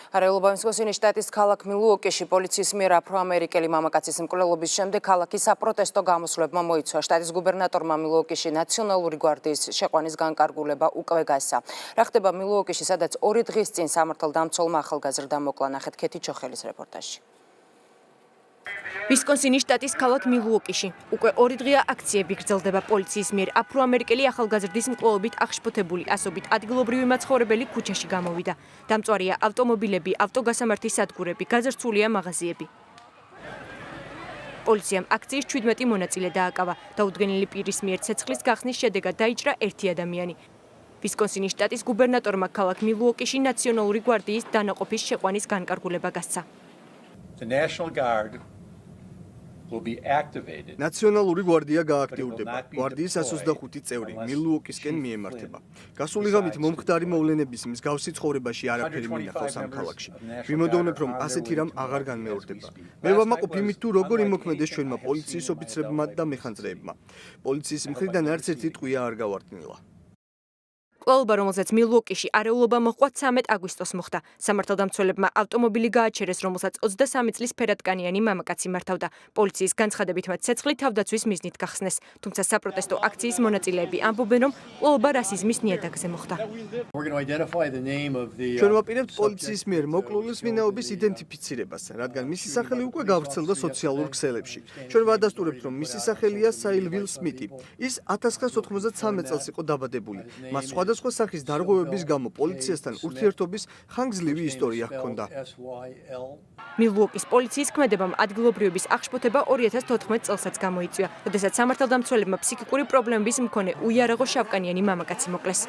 Არეულობა ვისკონსინის შტატის ქალაქ მილუოკიში პოლიციის მიერ აფროამერიკელი მამაკაცის მკვლელობის შემდეგ ქალაქის საპროტესტო გამოსვლებმა მოიცვა. შტატის გუბერნატორმა მილუოკიში ნაციონალური გვარდიის შეყვანის განკარგულება უკვე გასცა. რა ხდება მილუოკიში, სადაც 2 დღის წინ სამართალდამცველმა ახალგაზრდა მოკლა, ნახეთ ქეთი ჩოხელის რეპორტაჟში. ვისკონსინის შტატის ქალაქ მილუოკიში უკვე 2 დღეა აქციები გრძელდება პოლიციის მიერ აფროამერიკელი ახალგაზრდის მკვლელობით აღშფოთებული ასობით ადგილობრივი მაცხოვრებელი ქუჩაში გამოვიდა. დამწვარია ავტომობილები, ავტოგასამართის სადგურები, გაძარცვულია მაღაზიები. პოლიციამ აქციის 17 მონაწილე დააკავა. დაუდგენელი პირის მიერ ცეცხლის გახსნის შედეგად დაიჭრა 1 ადამიანი. ვისკონსინის შტატის გუბერნატორმა ქალაქ მილუოკიში ნაციონალური გვარდიის დანაყოფის შეყვანის განკარგულება გასცა. ნაციონალური გვარდია გააქტიურდება. გვარდიის 125 წევრი მილუოკისკენ მიემართება. გასული ღამით მომხდარი მოვლენების მსგავსი ცხოვრებაში არაფერი მინახავს ამ ქალაქში. ვიმოდოვნებ, რომ ასეთი რამ აღარ განმეორდება. მე ვამაყობ იმით, თუ როგორ იმოქმედეს ჩვენმა პოლიციის ოფიცრებმა და მეხანძრეებმა. პოლიციის მხრიდან არც ერთი ტყვია არ გავარტნილა. მკვლელობა, რომელსაც მილუოკიში არეულობა მოჰყვა 13 აგვისტოს მოხდა. სამართალდამცველებმა ავტომობილი გააჩერეს, რომელსაც 23 წლის ფერადკანიანი მამაკაცი მართავდა. პოლიციის განცხადებით მათ ცეცხლი თავდაცვის მიზნით გახსნეს. თუმცა საპროტესტო აქციის მონაწილეები ამბობენ, რომ მკვლელობა რასიზმის ნიადაგზე მოხდა. ჩვენ ვაპირებთ პოლიციის მიერ მოკლულის ვინაობის იდენტიფიცირებას, რადგან მისი სახელი უკვე გავრცელდა სოციალურ ქსელებში. ჩვენ ვადასტურებთ, რომ მისი სახელია საილ ვილ სმიტი. ის 1993 წელს იყო დაბადებული. მას სხვადასხვა სახის დარღვევების გამო პოლიციასთან ურთიერთობის ხანგრძლივი ისტორია ჰქონდა. მილუოკის პოლიციის ქმედებამ ადგილობრივების აღშფოთება 2014 წელსაც გამოიწვია, როდესაც სამართალდამცველებმა ფსიქიკური პრობლემების მქონე უიარაღო შავკანიანი მამაკაცი მოკლეს.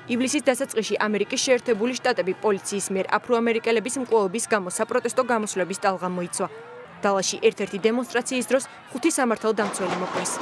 ივლისის დასაწყისში ამერიკის შეერთებული შტატები პოლიციის მიერ აფროამერიკელების მკვლელობის გამო საპროტესტო გამოსვლების ტალღამ მოიცვა. დალაში ერთ-ერთი დემონსტრაციის დროს 5 სამართალდამცველი მოკლეს.